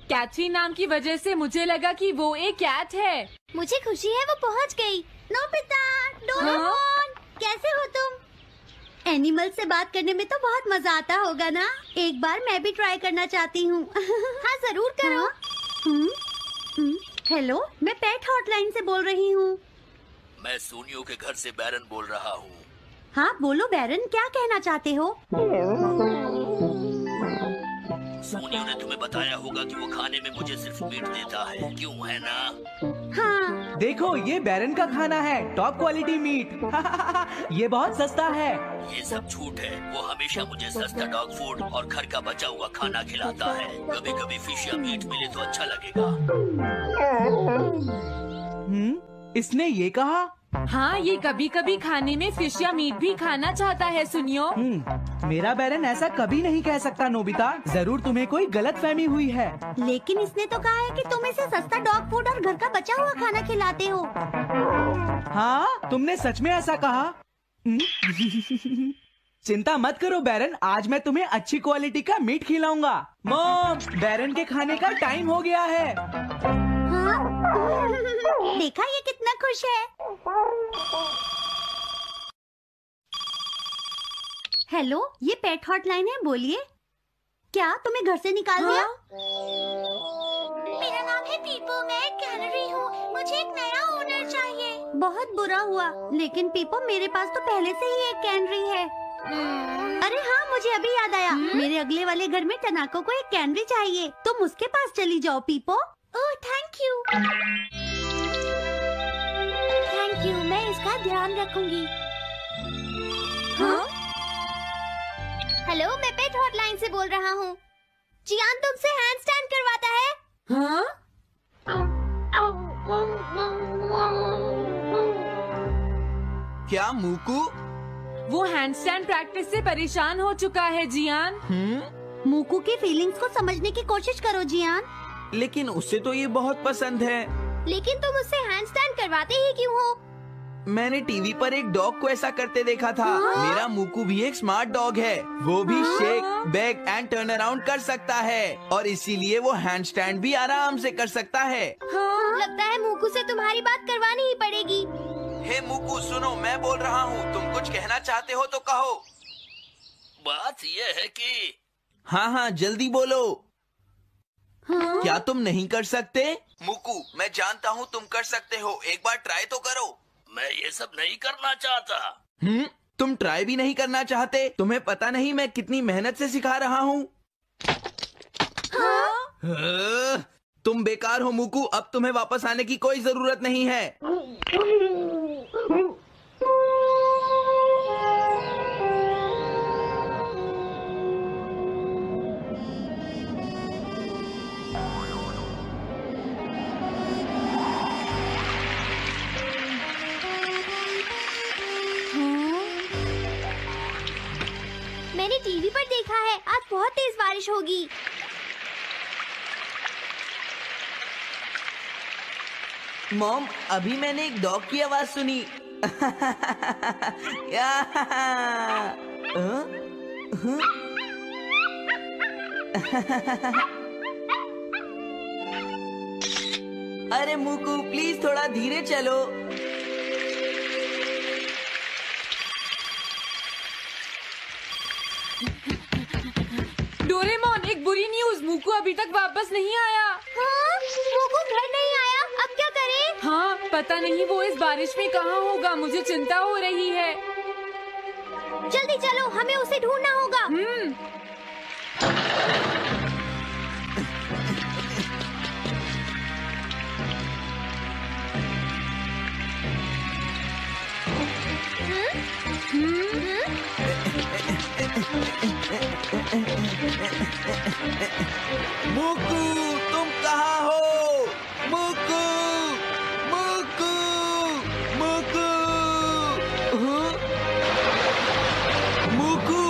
Catherine नाम की वजह से मुझे लगा कि वो एक कैट है। मुझे खुशी है वो पहुंच गई। नोबिता, डोरेमोन, कैसे हो तुम? एनिमल से बात करने में तो बहुत मजा आता होगा ना? एक बार मैं भी ट्राई करना चाहती हूँ। हाँ जरूर करो। हेलो, मैं पेट हॉटलाइन से बोल रही हूँ। मैं सोनियो के घर से बैरन बोल रहा हूँ। हाँ बोलो बैरन, क्या कहना चाहते हो? सोनियो ने तुम्हें बताया होगा कि वो खाने में मुझे सिर्फ मीट देता है, क्यों है ना? हाँ। देखो ये बैरन का खाना है, टॉप क्वालिटी मीट। ये बहुत सस्ता है। ये सब झूठ है। वो हमेशा मुझे सस्ता डॉग फूड और घर का बचा हुआ खाना खिलाता है। कभी कभी फिश या मीट मिले तो अच्छा लगेगा। इसने ये कहा? हाँ, ये कभी कभी खाने में फिश या मीट भी खाना चाहता है। सुनियो, मेरा बैरन ऐसा कभी नहीं कह सकता नोबिता। जरूर तुम्हें कोई गलतफहमी हुई है। लेकिन इसने तो कहा है कि तुम इसे सस्ता डॉग फूड और घर का बचा हुआ खाना खिलाते हो। हाँ, तुमने सच में ऐसा कहा? चिंता मत करो बैरन, आज मैं तुम्हें अच्छी क्वालिटी का मीट खिलाऊंगा। मॉम, बैरन के खाने का टाइम हो गया है। देखा ये कितना खुश है। हेलो, ये पेट हॉटलाइन है, बोलिए। क्या तुम्हें घर से निकाल दिया? मेरा नाम है पीपो, मैं एक कैनरी हूँ। मुझे एक नया ओनर चाहिए। बहुत बुरा हुआ, लेकिन पीपो मेरे पास तो पहले से ही एक कैनरी है। अरे हाँ, मुझे अभी याद आया। मेरे अगले वाले घर में टनाको को एक कैनरी चाहिए। तुम उसके पास चली जाओ पीपो। Oh thank you. Thank you, मैं इसका ध्यान रखूंगी। हाँ? हेलो, मैं पेट हॉटलाइन से बोल रहा हूँ। जियान तुमसे हैंडस्टैंड करवाता है। हाँ? क्या मूकू? वो हैंडस्टैंड प्रैक्टिस से परेशान हो चुका है जियान। मूकू की फीलिंग्स को समझने की कोशिश करो जियान। लेकिन उसे तो ये बहुत पसंद है। लेकिन तुम उससे हैंडस्टैंड करवाते ही क्यों हो? मैंने टीवी पर एक डॉग को ऐसा करते देखा था। मेरा मूकू भी एक स्मार्ट डॉग है। वो भी shake, back and turn around कर सकता है और इसीलिए वो हैंडस्टैंड भी आराम से कर सकता है। लगता है मूकू से तुम्हारी बात करवानी ही पड़ेगी। हे मूकू सुनो, मैं बोल रहा हूँ, तुम कुछ कहना चाहते हो तो कहो। बात ये है कि हाँ हाँ जल्दी बोलो। क्या तुम नहीं कर सकते? मूकू, मैं जानता हूँ तुम कर सकते हो, एक बार ट्राई तो करो। मैं ये सब नहीं करना चाहता। तुम ट्राई भी नहीं करना चाहते? तुम्हें पता नहीं मैं कितनी मेहनत से सिखा रहा हूँ। तुम बेकार हो मूकू, अब तुम्हें वापस आने की कोई जरूरत नहीं है। मैंने टीवी पर देखा है आज बहुत तेज बारिश होगी। मॉम, अभी मैंने एक डॉग की आवाज सुनी। अरे मूकू प्लीज थोड़ा धीरे चलो। डोरेमोन, एक बुरी न्यूज़, मूकू अभी तक वापस नहीं आया। हाँ? मूकू घर नहीं आया, अब क्या करें? हाँ, पता नहीं वो इस बारिश में कहाँ होगा, मुझे चिंता हो रही है। जल्दी चलो, हमें उसे ढूंढना होगा। मूकू, तुम कहाँ हो? मूकू, मूकू, मूकू, मूकू,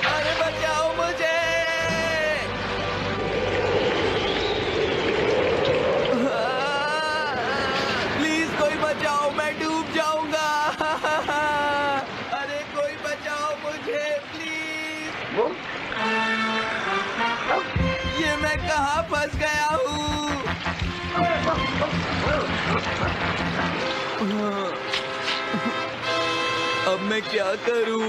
अरे बचाओ मुझे। प्लीज कोई बचाओ, मैं डूब जाऊंगा। अरे कोई बचाओ मुझे प्लीज। मैं क्या करूं?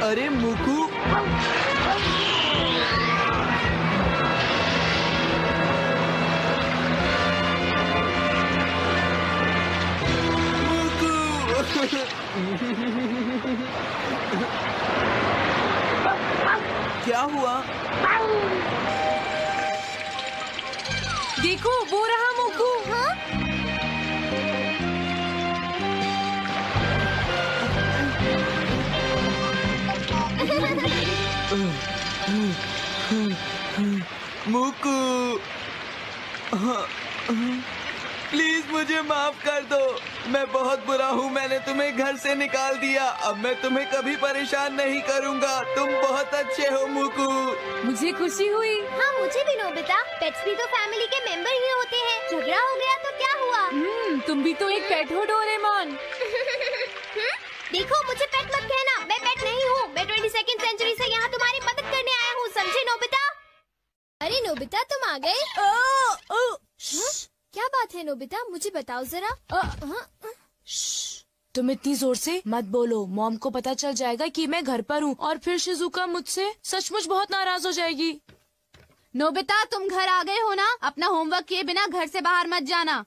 अरे मुकू, क्या हुआ? देखो वो रहा मुकू। हाँ? मुकू, प्लीज मुझे माफ कर दो। मैं बहुत बुरा हूँ, मैंने तुम्हें घर से निकाल दिया। अब मैं तुम्हें कभी परेशान नहीं करूँगा। तुम बहुत अच्छे हो मुकू। मुझे खुशी हुई। हाँ मुझे भी नोबिता। पेट्स भी तो फैमिली के मेंबर ही होते हैं। झगड़ा हो गया तो क्या हुआ? तुम भी तो एक पेट हो डोरेमोन। देखो मुझे पेट मत कहना, मैं पेट नहीं हूँ। मैं 22वीं सेंचुरी से यहाँ तुम्हारी मदद करने आया हूँ, समझे नोबिता? अरे नोबिता तुम आ गए? क्या बात है नोबिता, मुझे बताओ जरा। तुम इतनी जोर से मत बोलो, मॉम को पता चल जाएगा कि मैं घर पर हूँ और फिर शिजुका मुझसे सचमुच बहुत नाराज हो जाएगी। नोबिता तुम घर आ गए हो ना, अपना होमवर्क किए बिना घर से बाहर मत जाना।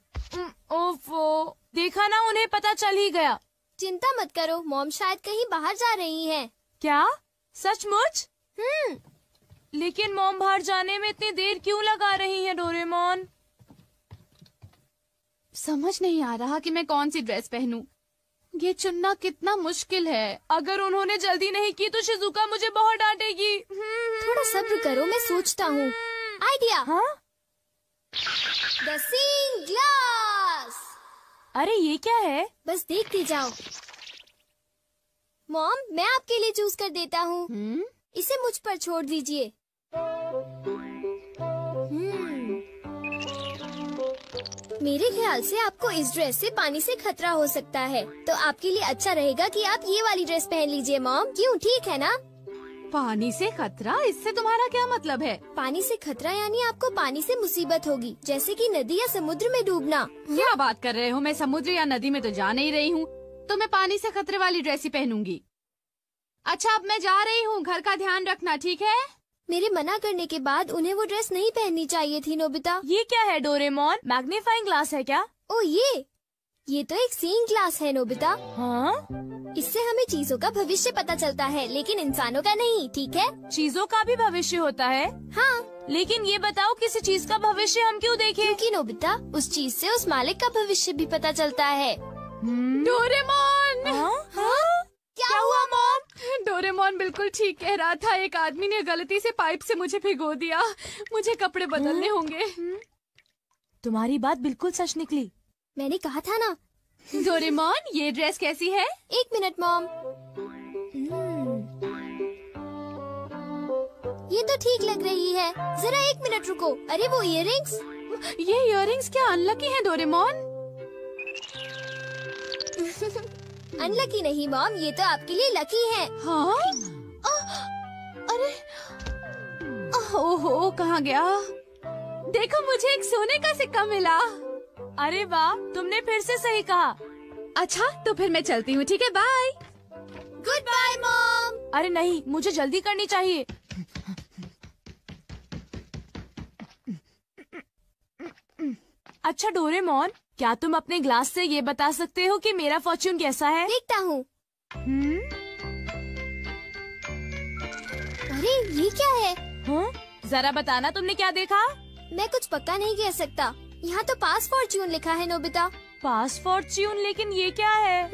ओफो, देखा ना, उन्हें पता चल ही गया। चिंता मत करो, मॉम शायद कहीं बाहर जा रही हैं। क्या सचमुच? लेकिन मॉम बाहर जाने में इतनी देर क्यों लगा रही है डोरेमोन? समझ नहीं आ रहा कि मैं कौन सी ड्रेस पहनूं। ये चुनना कितना मुश्किल है। अगर उन्होंने जल्दी नहीं की तो शिजुका मुझे बहुत डांटेगी। थोड़ा सब्र करो, मैं सोचता हूँ। आइडिया। हाँ? The seeing glass. अरे ये क्या है? बस देखते जाओ। मॉम मैं आपके लिए चूज कर देता हूँ। इसे मुझ पर छोड़ दीजिए। मेरे ख्याल से आपको इस ड्रेस से पानी से खतरा हो सकता है, तो आपके लिए अच्छा रहेगा कि आप ये वाली ड्रेस पहन लीजिए मॉम। क्यों, ठीक है ना? पानी से खतरा? इससे तुम्हारा क्या मतलब है? पानी से खतरा यानी आपको पानी से मुसीबत होगी, जैसे कि नदी या समुद्र में डूबना। क्या बात कर रहे हो? मैं समुद्र या नदी में तो जा नहीं रही हूँ, तो मैं पानी से खतरे वाली ड्रेस ही पहनूंगी। अच्छा अब मैं जा रही हूँ, घर का ध्यान रखना, ठीक है? मेरे मना करने के बाद उन्हें वो ड्रेस नहीं पहननी चाहिए थी नोबिता। ये क्या है डोरेमोन? मैग्नीफाइंग ग्लास है क्या? ओ ये तो एक सीइंग ग्लास है नोबिता। हाँ? इससे हमें चीजों का भविष्य पता चलता है, लेकिन इंसानों का नहीं, ठीक है? चीजों का भी भविष्य होता है? हाँ। लेकिन ये बताओ, किसी चीज का भविष्य हम क्यों देखें? क्योंकि नोबिता उस चीज से उस मालिक का भविष्य भी पता चलता है। डोरेमोन! हाँ? क्या हुआ मॉम? डोरेमोन बिल्कुल ठीक कह रहा था। एक आदमी ने गलती से पाइप से मुझे भिगो दिया। मुझे कपड़े बदलने होंगे। तुम्हारी बात बिल्कुल सच निकली। मैंने कहा था ना। डोरेमोन ये ड्रेस कैसी है? 1 मिनट मॉम। ये तो ठीक लग रही है। जरा 1 मिनट रुको। अरे वो इयररिंग्स। ये इयररिंग्स क्या अनलकी हैं डोरेमोन? अनलकी नहीं मॉम, ये तो आपके लिए लकी है। हाँ? अरे ओहो, कहाँ गया? देखो मुझे एक सोने का सिक्का मिला। अरे वाह, तुमने फिर से सही कहा। अच्छा तो फिर मैं चलती हूँ, ठीक है? बाय। Goodbye mom. अरे नहीं, मुझे जल्दी करनी चाहिए। अच्छा डोरेमोन, क्या तुम अपने ग्लास से ये बता सकते हो कि मेरा फॉर्च्यून कैसा है? देखता हूँ। अरे ये क्या है? हाँ? जरा बताना, तुमने क्या देखा? मैं कुछ पक्का नहीं कह सकता। यहाँ तो पास फॉर्च्यून लिखा है नोबिता। पास फॉर्च्यून? लेकिन ये क्या है?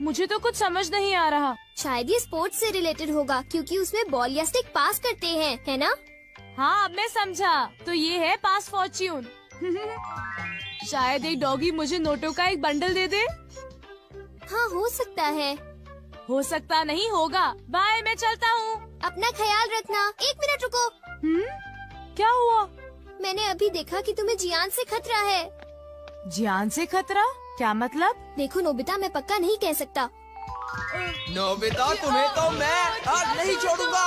मुझे तो कुछ समझ नहीं आ रहा। शायद ये स्पोर्ट्स से रिलेटेड होगा, क्योंकि उसमें बॉल या स्टिक पास करते हैं, है ना? हाँ अब मैं समझा, तो ये है पास फॉर्च्यून। शायद एक डॉगी मुझे नोटों का एक बंडल दे दे। हाँ हो सकता है। हो सकता नहीं, होगा। बाय, मैं चलता हूँ। अपना ख्याल रखना। 1 मिनट रुको। क्या हुआ? मैंने अभी देखा कि तुम्हें जियान से खतरा है। जियान से खतरा? क्या मतलब? देखो नोबिता, मैं पक्का नहीं कह सकता। नोबिता तुम्हें तो मैं आज नहीं छोड़ूंगा।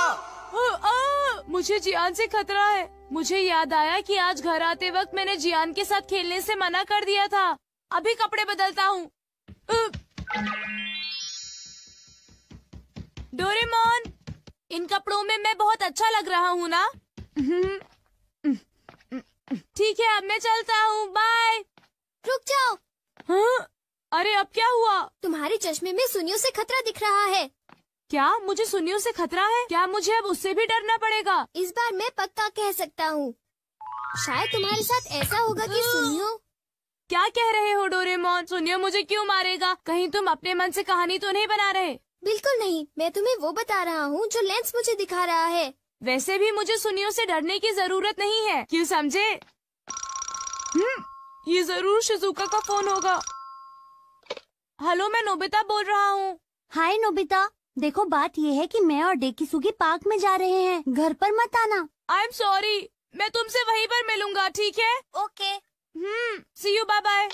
मुझे जियान से खतरा है। मुझे याद आया कि आज घर आते वक्त मैंने जियान के साथ खेलने से मना कर दिया था। अभी कपड़े बदलता हूँ। डोरेमोन, इन कपड़ों में मैं बहुत अच्छा लग रहा हूँ ना? ठीक है, अब मैं चलता हूँ। बाय। रुक जाओ। हाँ? अरे अब क्या हुआ? तुम्हारे चश्मे में सुनियों से खतरा दिख रहा है। क्या मुझे सुनियों से खतरा है? क्या मुझे अब उससे भी डरना पड़ेगा? इस बार मैं पक्का कह सकता हूँ। शायद तुम्हारे साथ ऐसा होगा कि सुनियो। क्या कह रहे हो डोरेमोन? सुनियो मुझे क्यों मारेगा? कहीं तुम अपने मन से कहानी तो नहीं बना रहे? बिल्कुल नहीं, मैं तुम्हें वो बता रहा हूँ जो लेंस मुझे दिखा रहा है। वैसे भी मुझे सुनियों से डरने की जरूरत नहीं है, क्यों समझे? ये जरूर शिजुका का फोन होगा। हेलो, मैं नोबिता बोल रहा हूँ। हाय नोबिता, देखो बात ये है कि मैं और डेकिसुगी पार्क में जा रहे हैं। घर पर मत आना। आई एम सॉरी, मैं तुमसे वहीं पर मिलूंगा, ठीक है? Okay. See you, bye bye.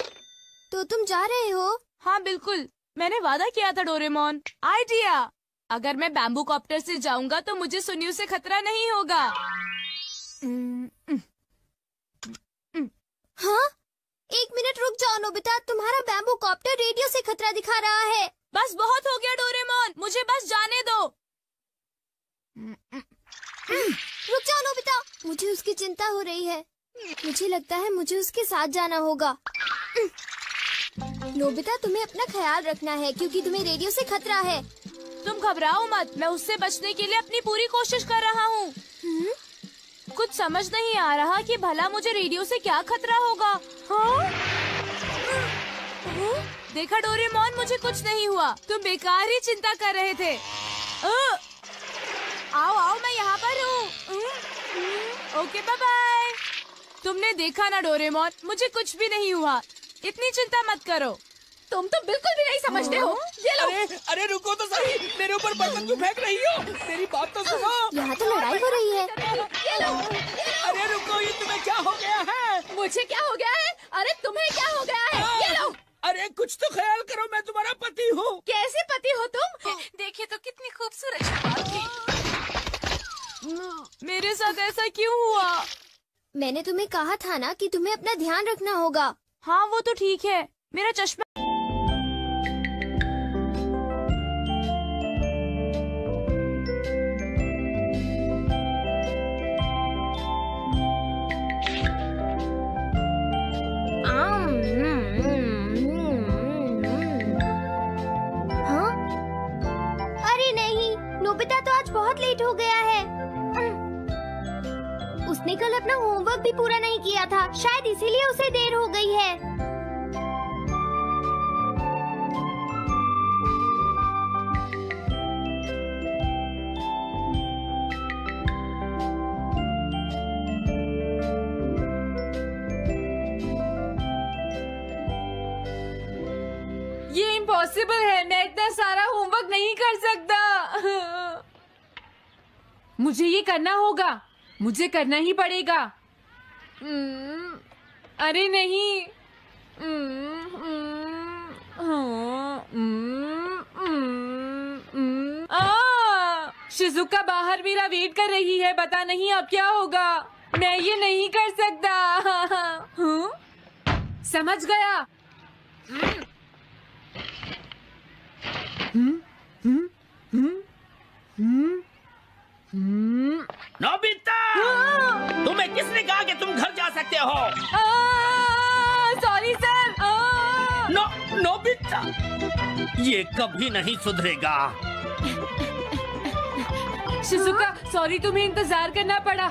तो तुम जा रहे हो? हाँ बिल्कुल, मैंने वादा किया था डोरेमोन। आइडिया, अगर मैं बैम्बू कॉप्टर से जाऊंगा तो मुझे सुनियों से खतरा नहीं होगा। हाँ? 1 मिनट रुक जाओ नोबिता, तुम्हारा बैम्बू कॉप्टर रेडियो से खतरा दिखा रहा है। बस बहुत हो गया डोरेमोन, मुझे बस जाने दो। रुक जाओ नोबिता, मुझे उसकी चिंता हो रही है। मुझे लगता है मुझे उसके साथ जाना होगा। नोबिता, तुम्हें अपना ख्याल रखना है क्योंकि तुम्हें रेडियो से खतरा है। तुम घबराओ मत, मैं उससे बचने के लिए अपनी पूरी कोशिश कर रहा हूँ। कुछ समझ नहीं आ रहा कि भला मुझे रेडियो से क्या खतरा होगा। हाँ? देखा डोरेमोन, मुझे कुछ नहीं हुआ। तुम बेकार ही चिंता कर रहे थे। आओ आओ, मैं यहाँ पर हूँ। Okay, bye bye. तुमने देखा ना डोरेमोन, मुझे कुछ भी नहीं हुआ। इतनी चिंता मत करो। तुम तो बिल्कुल भी नहीं समझते हो। ये लो। अरे रुको तो सही, मेरे ऊपर बर्तन क्यों फेंक रही हो? मेरी बात तो सुनो। यहाँ तो लड़ाई हो रही है। ये लो। अरे रुको, ये तुम्हें क्या हो गया है? मुझे क्या हो गया है? अरे तुम्हें क्या हो गया है? ये लो। अरे कुछ तो ख्याल करो, मैं तुम्हारा पति हूँ। कैसे पति हो तुम? देखिए तो कितनी खूबसूरत शक्ल थी। मेरे साथ ऐसा क्यों हुआ? मैंने तुम्हें कहा था ना कि तुम्हें अपना ध्यान रखना होगा। हाँ वो तो ठीक है, मेरा चश्मा। हाँ? अरे नहीं, नोबिता तो आज बहुत लेट हो गया है। उसने कल अपना होमवर्क भी पूरा नहीं किया था, शायद इसीलिए उसे देर हो गई है। ये इम्पॉसिबल है, मैं इतना सारा होमवर्क नहीं कर सकता। मुझे ये करना होगा, मुझे करना ही पड़ेगा। अरे नहीं। शिजुका बाहर मेरा वेट कर रही है, पता नहीं अब क्या होगा। मैं ये नहीं कर सकता। समझ गया। नोबिता, तुम्हें किसने कहा कि तुम घर जा सकते हो? Sorry sir. नोबिता, ये कभी नहीं सुधरेगा। शिजुका सॉरी, तुम्हें इंतजार करना पड़ा।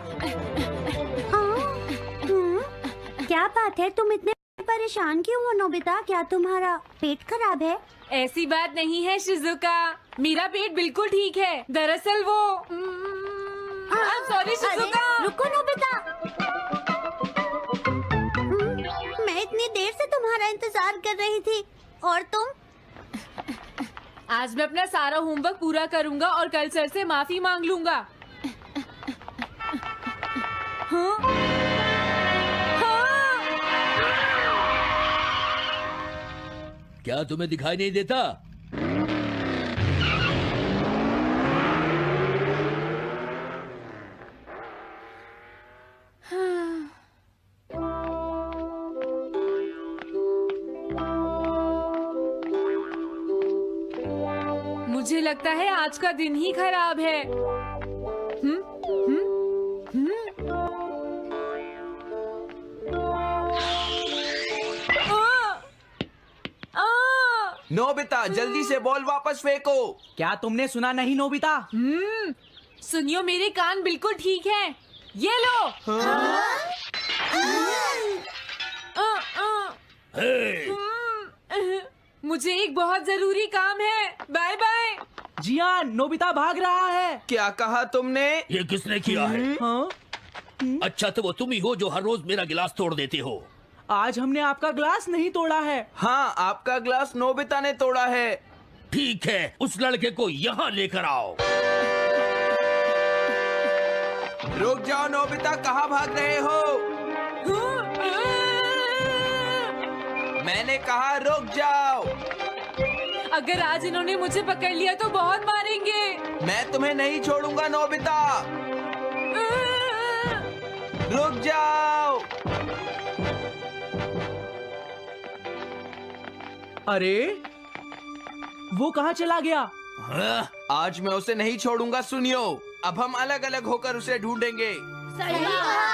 क्या बात है, तुम इतने परेशान क्यों हो नोबिता? क्या तुम्हारा पेट खराब है? ऐसी बात नहीं है शिजुका, मेरा पेट बिल्कुल ठीक है। दरअसल वो सॉरी शिजुका। रुको नोबिता, मैं इतनी देर से तुम्हारा इंतजार कर रही थी और तुम? आज मैं अपना सारा होमवर्क पूरा करूंगा और कल सर से माफी मांग लूंगा। हाँ? क्या तुम्हें दिखाई नहीं देता? मुझे लगता है आज का दिन ही खराब है। नोबिता जल्दी से बॉल वापस फेंको। क्या तुमने सुना नहीं नोबिता? सुनियो, मेरे कान बिल्कुल ठीक हैं। ये लो। मुझे एक बहुत जरूरी काम है। Bye bye. जियान, नोबिता भाग रहा है। क्या कहा तुमने? ये किसने किया है? हाँ? अच्छा तो वो तुम ही हो जो हर रोज मेरा गिलास तोड़ देते हो। आज हमने आपका ग्लास नहीं तोड़ा है। हाँ, आपका ग्लास नोबिता ने तोड़ा है। ठीक है, उस लड़के को यहाँ लेकर आओ। रुक जाओ नोबिता, कहाँ भाग रहे हो? मैंने कहा रुक जाओ। अगर आज इन्होंने मुझे पकड़ लिया तो बहुत मारेंगे। मैं तुम्हें नहीं छोड़ूंगा नोबिता। रुक जाओ। अरे वो कहाँ चला गया? हाँ? आज मैं उसे नहीं छोड़ूंगा। सुनियो, अब हम अलग अलग होकर उसे ढूंढेंगे। सही कहा।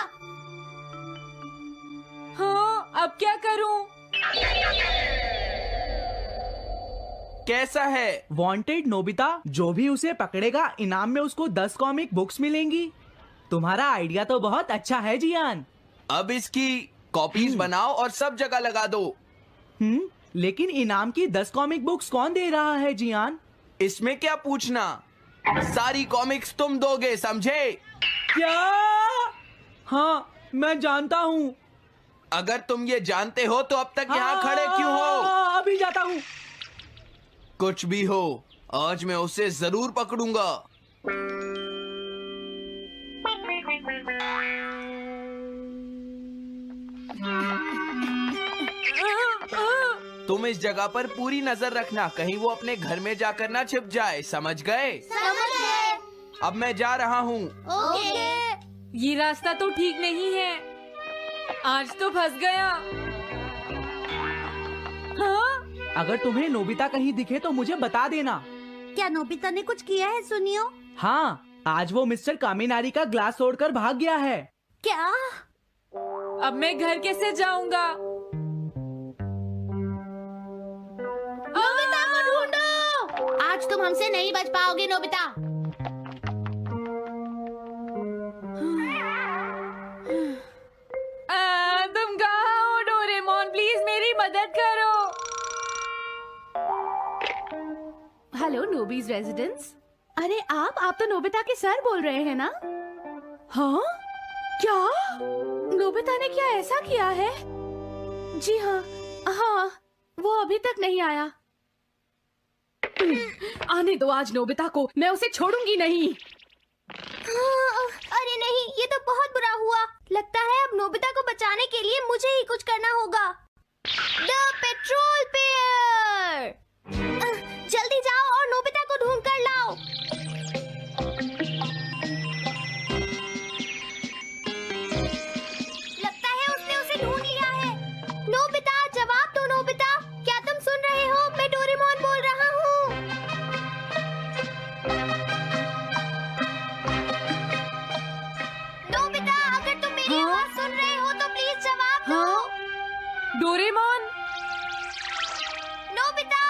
हाँ, अब क्या करूं? कैसा है? वांटेड नोबिता, जो भी उसे पकड़ेगा इनाम में उसको 10 कॉमिक बुक्स मिलेंगी। तुम्हारा आइडिया तो बहुत अच्छा है जियान। अब इसकी कॉपीज बनाओ और सब जगह लगा दो। लेकिन इनाम की 10 कॉमिक बुक्स कौन दे रहा है जियान? इसमें क्या पूछना, सारी कॉमिक्स तुम दोगे, समझे? क्या? हाँ, मैं जानता हूँ। अगर तुम ये जानते हो तो अब तक यहाँ खड़े क्यों हो? अभी जाता हूँ। कुछ भी हो, आज मैं उसे जरूर पकड़ूंगा। तुम इस जगह पर पूरी नजर रखना, कहीं वो अपने घर में जाकर ना छिप जाए, समझ गए? समझ गए। अब मैं जा रहा हूँ। ओके। ये रास्ता तो ठीक नहीं है। आज तो फंस गया। हाँ? अगर तुम्हें नोबिता कहीं दिखे तो मुझे बता देना। क्या नोबिता ने कुछ किया है सुनियो? हाँ, आज वो मिस्टर कामिनारी का ग्लास तोड़कर भाग गया है। क्या? अब मैं घर कैसे जाऊंगा? नोबिता को ढूंढो। आज तुम हमसे नहीं बच पाओगे नोबिता। तुम कहाँ हो डोरेमोन? प्लीज मेरी मदद करो। हेलो नोबीज रेजिडेंस। अरे आप तो नोबिता के सर बोल रहे हैं ना? हाँ? क्या? नोबिता ने क्या ऐसा किया है? जी हाँ, हाँ, वो अभी तक नहीं आया। आने दो आज नोबिता को, मैं उसे छोड़ूंगी नहीं। अरे नहीं, ये तो बहुत बुरा हुआ। लगता है अब नोबिता को बचाने के लिए मुझे ही कुछ करना होगा। The petrol pair. जल्दी जाओ और नोबिता को ढूंढ कर लाओ। लगता है उसने उसे ढूंढ लिया है। नोबिता, जवाब दो नोबिता। क्या तुम सुन रहे हो? मैं डोरेमोन बोल रहा हूँ। नोबिता, अगर तुम मेरी आवाज सुन रहे हो तो प्लीज जवाब दो। डोरेमोन? नोबिता,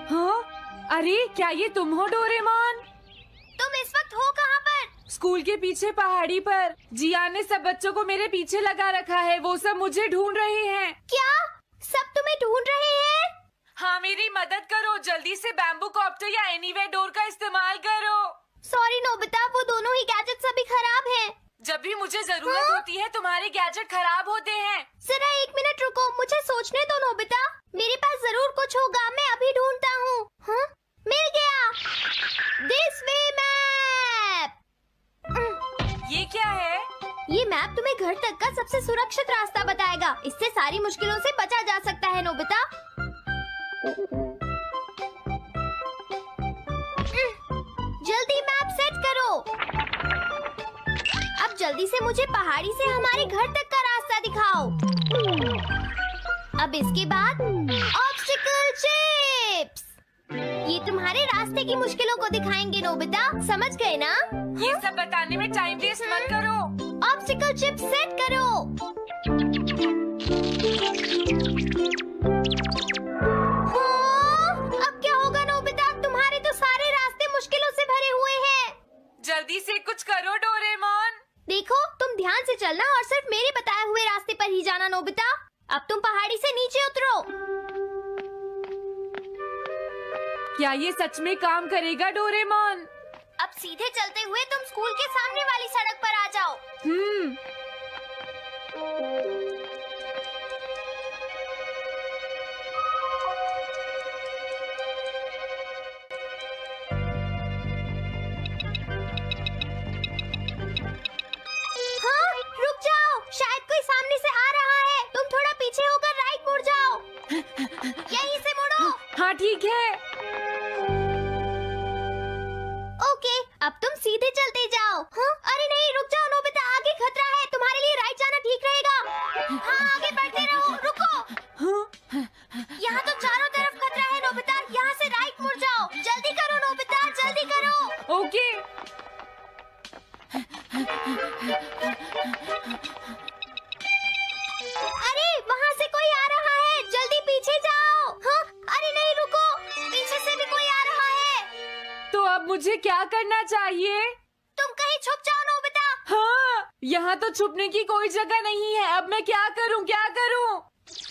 हाँ? अरे क्या ये तुम हो डोरेमोन? तुम इस वक्त हो कहाँ पर? स्कूल के पीछे पहाड़ी पर। जियान ने सब बच्चों को मेरे पीछे लगा रखा है। वो सब मुझे ढूंढ रहे हैं। क्या? सब तुम्हें ढूंढ रहे हैं? हाँ, मेरी मदद करो। जल्दी से बैम्बू कॉप्टर या एनीवेयर डोर का इस्तेमाल करो। सॉरी नोबिता, वो दोनों ही गैजेट्स अभी खराब हैं। जब भी मुझे जरूरत होती है तुम्हारे गैजेट खराब होते हैं। जरा 1 मिनट रुको, मुझे सोचने दो नोबिता। मेरे पास जरूर कुछ होगा, मैं अभी ढूंढता हूँ। हाँ? मिल गया। This way map. ये क्या है? ये मैप तुम्हें घर तक का सबसे सुरक्षित रास्ता बताएगा। इससे सारी मुश्किलों से बचा जा सकता है नोबिता। जल्दी मैप सेट करो। अब जल्दी से मुझे पहाड़ी से हमारे घर तक का रास्ता दिखाओ। अब इसके बाद ऑब्स्टिकल चिप्स। ये तुम्हारे रास्ते की मुश्किलों को दिखाएंगे नोबिता, समझ गए ना? ये सब बताने में टाइम वेस्ट मत करो। ऑब्स्टिकल चिप सेट करो। हाँ, अब क्या होगा नोबिता? तुम्हारे तो सारे रास्ते मुश्किलों से भरे हुए हैं। जल्दी से कुछ करो डोरेमोन। देखो, तुम ध्यान से चलना और सिर्फ मेरे बताए हुए रास्ते पर ही जाना नोबिता। अब तुम पहाड़ी से नीचे उतरो। क्या ये सच में काम करेगा डोरेमोन? अब सीधे चलते हुए तुम स्कूल के सामने वाली सड़क पर आ जाओ। हाँ, रुक जाओ, शायद कोई सामने से आ रहा है। तुम थोड़ा पीछे होकर राइट मुड़ जाओ। यहीं से मुड़ो। हाँ ठीक है। ओके, अब तुम सीधे चलते जाओ। हाँ? अरे नहीं, रुक जाओ नोबिता, आगे खतरा है। तुम्हारे लिए राइट जाना ठीक रहेगा। हाँ, आगे बढ़ते रहो। रुको, यहाँ तो चारों तरफ खतरा है नोबिता। यहाँ से राइट मुड़ जाओ। जल्दी करो नोबिता, जल्दी करो। ओके। अरे वहाँ से कोई आ रहा है, जल्दी पीछे जाओ। हाँ? अरे नहीं, रुको, पीछे से भी कोई आ रहा है। तो अब मुझे क्या करना चाहिए? तुम कहीं छुप जाओ नोबिता। हाँ, यहाँ तो छुपने की कोई जगह नहीं है। अब मैं क्या करूँ, क्या करूँ?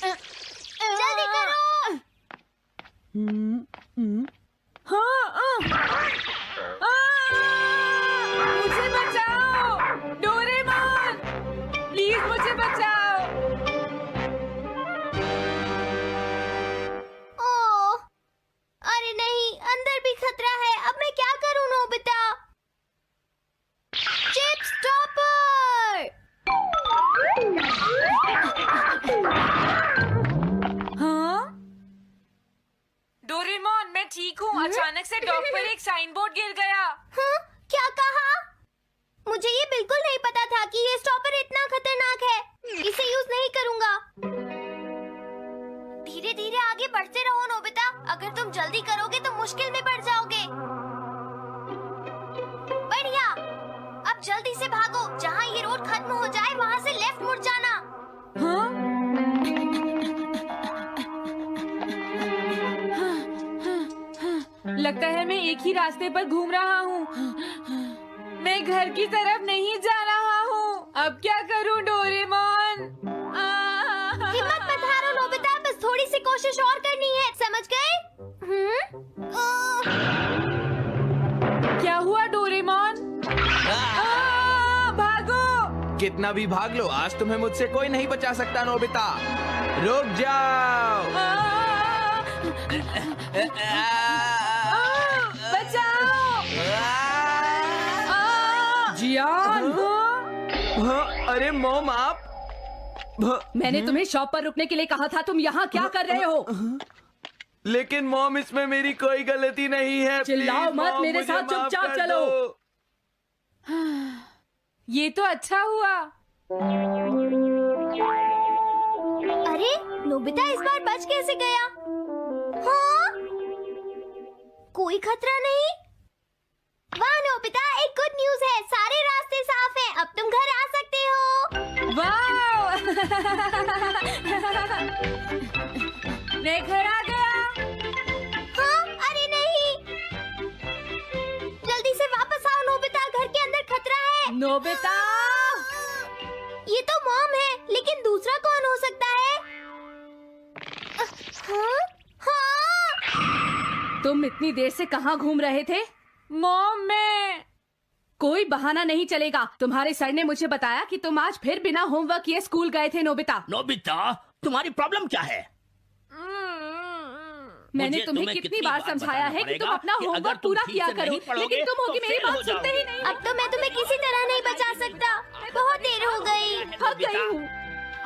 जल्दी करो। हाँ, मुझे बचाओ डोरेमोन, प्लीज मुझे बचाओ। ओह, अरे नहीं, अंदर भी खतरा है। अब मैं क्या करूं नोबिता? Chip stopper. हाँ? डोरेमोन, मैं ठीक हूँ। अचानक से डॉग पर एक साइन बोर्ड गिर गया। हाँ? क्या कहा? मुझे ये बिल्कुल नहीं पता था कि ये स्टॉपर इतना खतरनाक है। इसे यूज नहीं करूंगा। धीरे धीरे आगे बढ़ते रहो नोबिता। अगर तुम जल्दी करोगे तो मुश्किल में पड़ जाओगे। बढ़िया, अब जल्दी से भागो। जहाँ ये रोड खत्म हो जाए वहाँ से लेफ्ट मुड़ जाना। हाँ? लगता है मैं एक ही रास्ते पर घूम रहा हूँ। मैं घर की तरफ नहीं जा रहा हूँ। अब क्या करूँ डोरेमोन? हिम्मत मत हारो नोबिता, बस थोड़ी सी कोशिश और करनी है, समझ गए? क्या हुआ डोरेमोन? भागो! कितना भी भाग लो, आज तुम्हें मुझसे कोई नहीं बचा सकता नोबिता। रुक जाओ। बचाओ! जियान! अरे मॉम, आप मैंने तुम्हें शॉप पर रुकने के लिए कहा था। तुम यहाँ क्या कर रहे हो? लेकिन मॉम, इसमें मेरी कोई गलती नहीं है। चिल्लाओ प्लीज, मत, मॉम, मेरे मुझे साथ माफ चुपचाप कर चलो। दो। ये तो अच्छा हुआ। अरे नोबिता इस बार बच कैसे गया? हाँ? कोई खतरा नहीं। वाह नोबिता, एक गुड न्यूज है, सारे रास्ते साफ हैं। अब तुम घर आ सकते हो। वाह! मैं घर आ गया। हाँ? अरे नहीं, जल्दी से वापस आओ नोबिता, घर के अंदर खतरा है। नोबिता! ये तो मॉम है, लेकिन दूसरा कौन हो सकता है? हाँ? हाँ? तुम इतनी देर से कहाँ घूम रहे थे? मॉम, मैं कोई बहाना नहीं चलेगा। तुम्हारे सर ने मुझे बताया कि तुम आज फिर बिना होमवर्क किए स्कूल गए थे नोबिता। नोबिता, तुम्हारी प्रॉब्लम क्या है? मैंने तुम्हें कितनी बार समझाया है कि तुम अपना होमवर्क पूरा किया करो, लेकिन तुम होगी मेरी बात सुनते ही नहीं। अब तो मैं तुम्हें किसी तरह नहीं बचा सकता। बहुत देर हो गई। थक गई हूँ।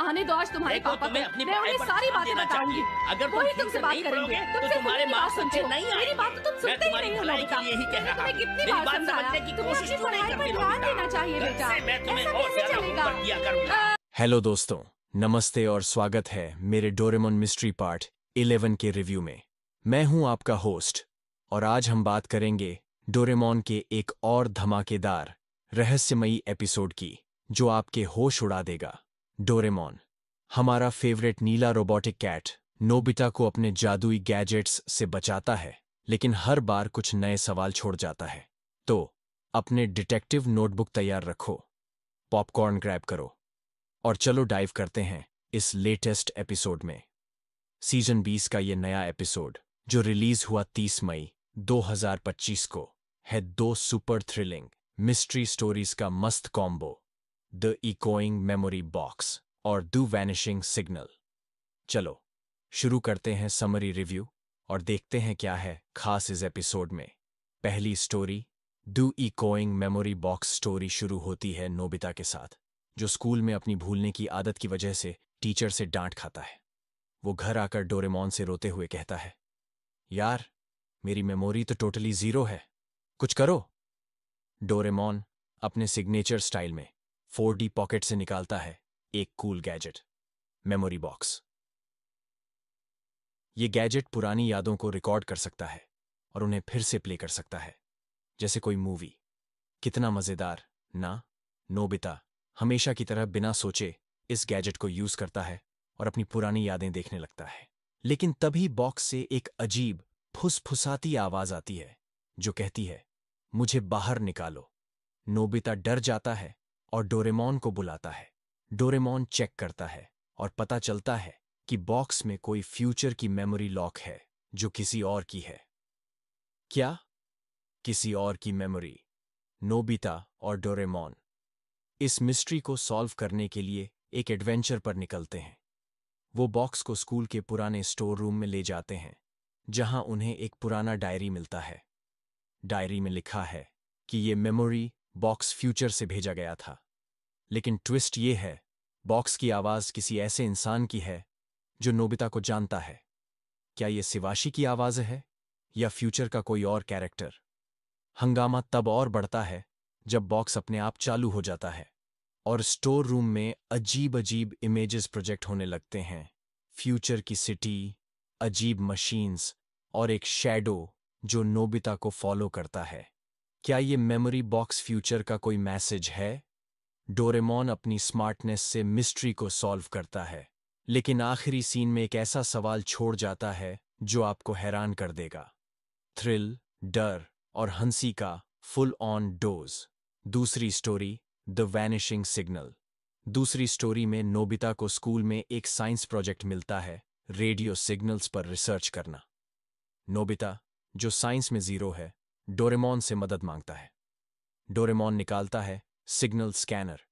आने दो आज तुम्हारे पापा को, मैं उन्हें सारी बातें बताऊंगी। अगर वही तुमसे बात करेंगे। तुम सिर्फ तुम्हारे उनकी बात मार्क्स सुनते अच्छे हो। नहीं मेरी बात तो तुम सुनते ही नहीं हो नोबिता। यही कह रहा तुम्हें कितनी मेरी बार बात समझाया? समझने की तुम्हें कोशिश अपनी क्यों नहीं पढ़ाई पर करती ध्यान नोबिता? देना चाहिए बेटा। मैं तुम्हें ऐसा और कैसे ज्यादा चलेगा? होमवर्क दिया करूंगा। हेलो दोस्तों, नमस्ते और स्वागत है मेरे डोरेमोन मिस्ट्री पार्ट 11 के रिव्यू में। मैं हूं आपका होस्ट और आज हम बात करेंगे डोरेमोन के एक और धमाकेदार रहस्यमयी एपिसोड की जो आपके होश उड़ा देगा। डोरेमोन, हमारा फेवरेट नीला रोबोटिक कैट, नोबिता को अपने जादुई गैजेट्स से बचाता है, लेकिन हर बार कुछ नए सवाल छोड़ जाता है। तो अपने डिटेक्टिव नोटबुक तैयार रखो, पॉपकॉर्न ग्रैब करो और चलो डाइव करते हैं इस लेटेस्ट एपिसोड में। सीजन 20 का ये नया एपिसोड जो रिलीज हुआ 30 मई 2025 को है 2 सुपर थ्रिलिंग मिस्ट्री स्टोरीज का मस्त combo, the echoing memory box और द वैनिशिंग सिग्नल। चलो शुरू करते हैं समरी रिव्यू और देखते हैं क्या है खास इस एपिसोड में। पहली story, the echoing memory box story शुरू होती है नोबिता के साथ, जो स्कूल में अपनी भूलने की आदत की वजह से टीचर से डांट खाता है। वो घर आकर डोरेमोन से रोते हुए कहता है, यार मेरी मेमोरी तो टोटली जीरो है, कुछ करो। डोरेमोन अपने सिग्नेचर स्टाइल में 4D पॉकेट से निकालता है एक कूल गैजेट, मेमोरी बॉक्स। ये गैजेट पुरानी यादों को रिकॉर्ड कर सकता है और उन्हें फिर से प्ले कर सकता है जैसे कोई मूवी। कितना मजेदार ना? नोबिता हमेशा की तरह बिना सोचे इस गैजेट को यूज करता है और अपनी पुरानी यादें देखने लगता है। लेकिन तभी बॉक्स से एक अजीब फुसफुसाती आवाज आती है जो कहती है, मुझे बाहर निकालो। नोबिता डर जाता है और डोरेमोन को बुलाता है। डोरेमोन चेक करता है और पता चलता है कि बॉक्स में कोई फ्यूचर की मेमोरी लॉक है जो किसी और की है। क्या? किसी और की मेमोरी? नोबिता और डोरेमोन इस मिस्ट्री को सॉल्व करने के लिए एक एडवेंचर पर निकलते हैं। वो बॉक्स को स्कूल के पुराने स्टोर रूम में ले जाते हैं, जहां उन्हें एक पुराना डायरी मिलता है। डायरी में लिखा है कि ये मेमोरी बॉक्स फ्यूचर से भेजा गया था। लेकिन ट्विस्ट ये है, बॉक्स की आवाज किसी ऐसे इंसान की है जो नोबिता को जानता है। क्या ये शिवाशी की आवाज है या फ्यूचर का कोई और कैरेक्टर? हंगामा तब और बढ़ता है जब बॉक्स अपने आप चालू हो जाता है और स्टोर रूम में अजीब अजीब इमेजेस प्रोजेक्ट होने लगते हैं। फ्यूचर की सिटी, अजीब मशीन्स और एक शैडो जो नोबिता को फॉलो करता है। क्या ये मेमोरी बॉक्स फ्यूचर का कोई मैसेज है? डोरेमोन अपनी स्मार्टनेस से मिस्ट्री को सॉल्व करता है, लेकिन आखिरी सीन में एक ऐसा सवाल छोड़ जाता है जो आपको हैरान कर देगा। थ्रिल, डर और हंसी का फुल ऑन डोज। दूसरी स्टोरी, द वैनिशिंग सिग्नल। दूसरी स्टोरी में नोबिता को स्कूल में एक साइंस प्रोजेक्ट मिलता है, रेडियो सिग्नल्स पर रिसर्च करना। नोबिता, जो साइंस में जीरो है, डोरेमोन से मदद मांगता है। डोरेमोन निकालता है सिग्नल स्कैनर,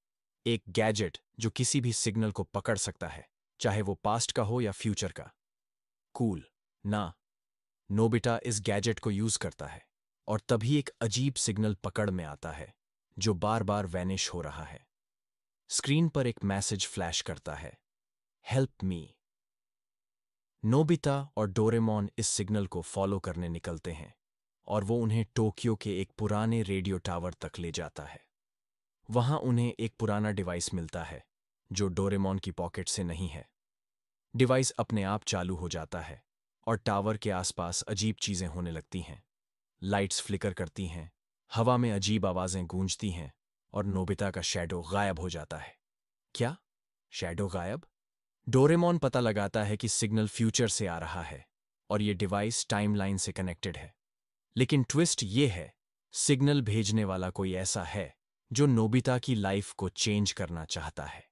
एक गैजेट जो किसी भी सिग्नल को पकड़ सकता है, चाहे वो पास्ट का हो या फ्यूचर का। कूल ना? नोबिता इस गैजेट को यूज करता है और तभी एक अजीब सिग्नल पकड़ में आता है जो बार बार वैनिश हो रहा है। स्क्रीन पर एक मैसेज फ्लैश करता है, हेल्प मी। नोबिता और डोरेमोन इस सिग्नल को फॉलो करने निकलते हैं और वो उन्हें टोक्यो के एक पुराने रेडियो टावर तक ले जाता है। वहां उन्हें एक पुराना डिवाइस मिलता है जो डोरेमोन की पॉकेट से नहीं है। डिवाइस अपने आप चालू हो जाता है और टावर के आसपास अजीब चीजें होने लगती हैं। लाइट्स फ्लिकर करती हैं, हवा में अजीब आवाजें गूंजती हैं और नोबिता का शैडो गायब हो जाता है। क्या? शैडो गायब? डोरेमोन पता लगाता है कि सिग्नल फ्यूचर से आ रहा है और ये डिवाइस टाइमलाइन से कनेक्टेड है। लेकिन ट्विस्ट ये है, सिग्नल भेजने वाला कोई ऐसा है जो नोबिता की लाइफ को चेंज करना चाहता है।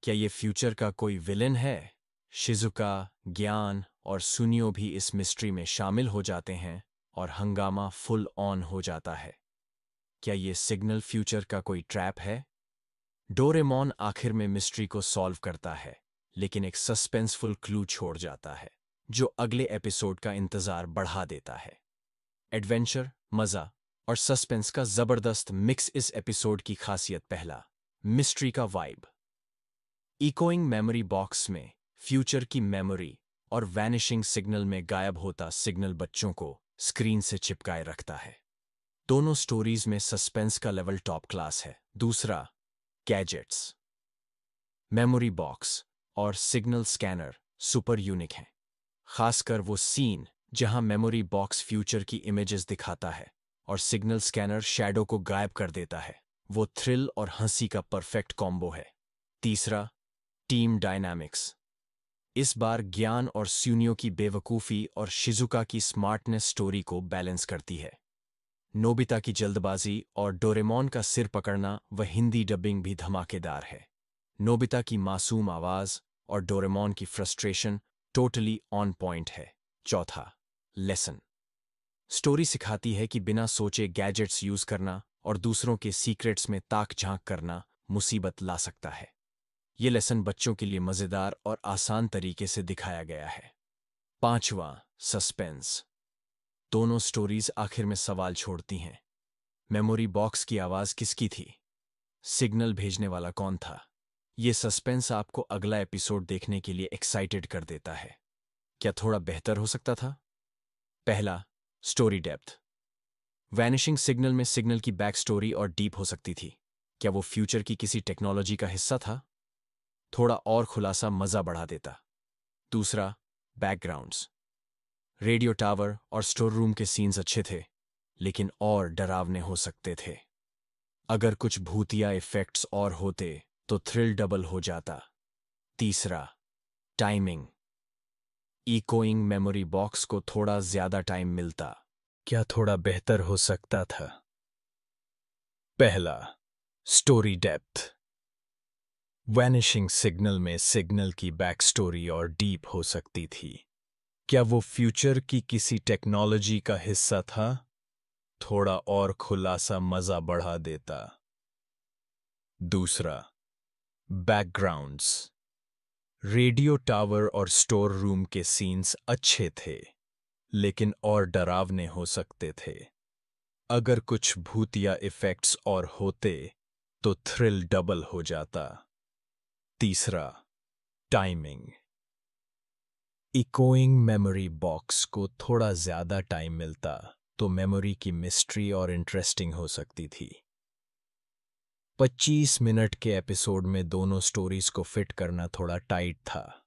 क्या ये फ्यूचर का कोई विलेन है? शिजुका, ज्ञान और सुनियो भी इस मिस्ट्री में शामिल हो जाते हैं और हंगामा फुल ऑन हो जाता है। क्या ये सिग्नल फ्यूचर का कोई ट्रैप है? डोरेमोन आखिर में मिस्ट्री को सॉल्व करता है, लेकिन एक सस्पेंसफुल क्लू छोड़ जाता है जो अगले एपिसोड का इंतजार बढ़ा देता है। एडवेंचर, मजा और सस्पेंस का जबरदस्त मिक्स इस एपिसोड की खासियत। पहला, मिस्ट्री का वाइब। इकोइंग मेमोरी बॉक्स में फ्यूचर की मेमोरी और वैनिशिंग सिग्नल में गायब होता सिग्नल बच्चों को स्क्रीन से चिपकाए रखता है। दोनों स्टोरीज में सस्पेंस का लेवल टॉप क्लास है। दूसरा, गैजेट्स। मेमोरी बॉक्स और सिग्नल स्कैनर सुपर यूनिक हैं, खासकर वो सीन जहां मेमोरी बॉक्स फ्यूचर की इमेजेस दिखाता है और सिग्नल स्कैनर शैडो को गायब कर देता है। वो थ्रिल और हंसी का परफेक्ट कॉम्बो है। तीसरा, टीम डायनामिक्स। इस बार ज्ञान और स्यूनियो की बेवकूफ़ी और शिजुका की स्मार्टनेस स्टोरी को बैलेंस करती है। नोबिता की जल्दबाजी और डोरेमोन का सिर पकड़ना व हिंदी डबिंग भी धमाकेदार है। नोबिता की मासूम आवाज़ और डोरेमोन की फ्रस्ट्रेशन टोटली ऑन पॉइंट है। चौथा, लेसन। स्टोरी सिखाती है कि बिना सोचे गैजेट्स यूज करना और दूसरों के सीक्रेट्स में ताक झांक करना मुसीबत ला सकता है। ये लेसन बच्चों के लिए मजेदार और आसान तरीके से दिखाया गया है। पांचवा, सस्पेंस। दोनों स्टोरीज आखिर में सवाल छोड़ती हैं। मेमोरी बॉक्स की आवाज किसकी थी? सिग्नल भेजने वाला कौन था? ये सस्पेंस आपको अगला एपिसोड देखने के लिए एक्साइटेड कर देता है। क्या थोड़ा बेहतर हो सकता था? पहला, स्टोरी डेप्थ। वैनिशिंग सिग्नल में सिग्नल की बैक स्टोरी और डीप हो सकती थी। क्या वो फ्यूचर की किसी टेक्नोलॉजी का हिस्सा था? थोड़ा और खुलासा मजा बढ़ा देता। दूसरा, बैकग्राउंड्स। रेडियो टावर और स्टोर रूम के सीन्स अच्छे थे, लेकिन और डरावने हो सकते थे। अगर कुछ भूतिया इफेक्ट्स और होते तो थ्रिल डबल हो जाता। तीसरा, टाइमिंग। इकोइंग मेमोरी बॉक्स को थोड़ा ज्यादा टाइम मिलता। क्या थोड़ा बेहतर हो सकता था? पहला, स्टोरी डेप्थ। वैनिशिंग सिग्नल में सिग्नल की बैक स्टोरी और डीप हो सकती थी। क्या वो फ्यूचर की किसी टेक्नोलॉजी का हिस्सा था? थोड़ा और खुलासा मजा बढ़ा देता। दूसरा, बैकग्राउंड्स। रेडियो टावर और स्टोर रूम के सीन्स अच्छे थे, लेकिन और डरावने हो सकते थे। अगर कुछ भूतिया इफेक्ट्स और होते तो थ्रिल डबल हो जाता। तीसरा, टाइमिंग। इकोइंग मेमोरी बॉक्स को थोड़ा ज्यादा टाइम मिलता तो मेमोरी की मिस्ट्री और इंटरेस्टिंग हो सकती थी। 25 मिनट के एपिसोड में दोनों स्टोरीज को फिट करना थोड़ा टाइट था।